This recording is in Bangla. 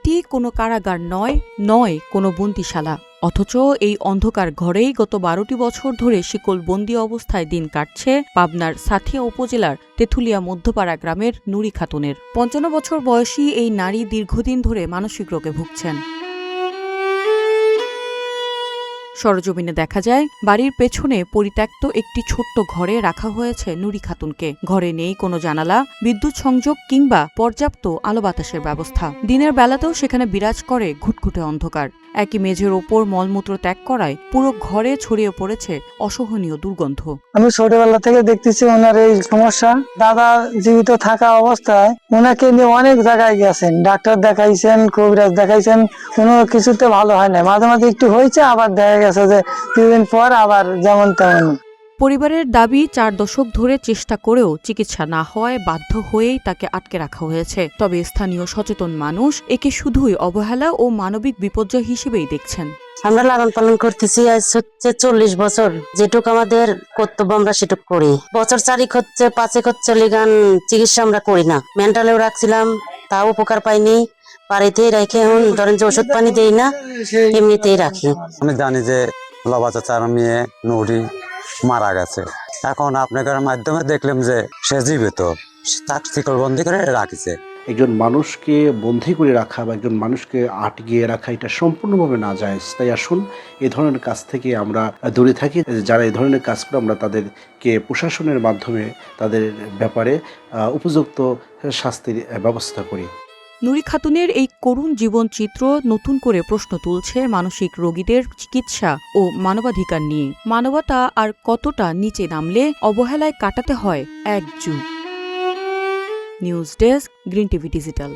এটি কোনো কারাগার নয় কোনো বন্দিশালা। অথচ এই অন্ধকার ঘরেই গত 12টি বছর ধরে শিকলবন্দি অবস্থায় দিন কাটছে পাবনার সাঁথিয়া উপজেলার তেঁতুলিয়া মধ্যপাড়া গ্রামের নুরি খাতুনের। 55 বছর বয়সী এই নারী দীর্ঘদিন ধরে মানসিক রোগে ভুগছেন। সরজমিনে দেখা যায় বাড়ির পেছনে পরিত্যক্ত একটি ছোট্ট ঘরে রাখা হয়েছে নুরি খাতুনকে। ঘরে নেই কোনো জানালা, বিদ্যুৎ সংযোগ কিংবা পর্যাপ্ত আলো বাতাসের ব্যবস্থা। দিনের বেলাতেও সেখানে বিরাজ করে ঘুটঘুটে অন্ধকার। একই মেঝের ওপর মলমূত্র ত্যাগ করায় পুরো ঘরে ছড়িয়ে পড়েছে অসহনীয় দুর্গন্ধ। আমি ছোটবেলা থেকে দেখতেছি ওনার এই সমস্যা। দাদা জীবিত থাকা অবস্থায় ওনাকে নিয়ে অনেক জায়গায় গেছেন, ডাক্তার দেখাইছেন, কবিরাজ দেখাইছেন, কোনো কিছুতে ভালো হয় না। মাঝে মাঝে একটু হয়েছে, আবার দেখা গেছে যে কিছুদিন পর আবার যেমন তেমন। পরিবারের দাবি 4 দশক ধরে চেষ্টা করেও চিকিৎসা না হওয়ায় বাধ্য হয়েই তাকে আটকে রাখা হয়েছে। তবে স্থানীয় সচেতন মানুষ একে শুধুই অবহেলা ও মানবিক বিপর্যয় হিসেবেই দেখছেন। আমরা লালন পালন করতেছি আজ হচ্ছে 40 বছর। যেটুকু আমাদের কর্তব্য আমরা সেটুকু করি। বছর 4 হচ্ছে 5 হচ্ছে লিগান চিকিৎসা আমরা করি না। মেন্টালেও রাখছিলাম, তাও উপকার পাইনি। বাড়িতেই রেখে এখন ধরেন যে ওষুধ পানি দেই না, এমনিতেই রাখি। আমি জানি যে লবা চাচার মেয়ে নুরি মারা গেছে। এখন আপনাদের মাধ্যমে দেখলাম যে সে জীবিত, তাকে শিকলবন্দি করে রাখিছে। একজন মানুষকে বন্দী করে রাখা বা একজন মানুষকে আটকিয়ে রাখা এটা সম্পূর্ণভাবে নাজায়েজ। তাই আসুন এই ধরনের কাজ থেকে আমরা দূরে থাকি। যারা এই ধরনের কাজ করে আমরা তাদেরকে প্রশাসনের মাধ্যমে তাদের ব্যাপারে উপযুক্ত শাস্তির ব্যবস্থা করি। নুরি খাতুনের এই করুণ জীবনচিত্র নতুন করে প্রশ্ন তুলছে মানসিক রোগীদের চিকিৎসা ও মানবাধিকার নিয়ে। মানবতা আর কতটা নিচে নামলে অবহেলায় কাটাতে হয় এক যুগ। News desk, green TV digital.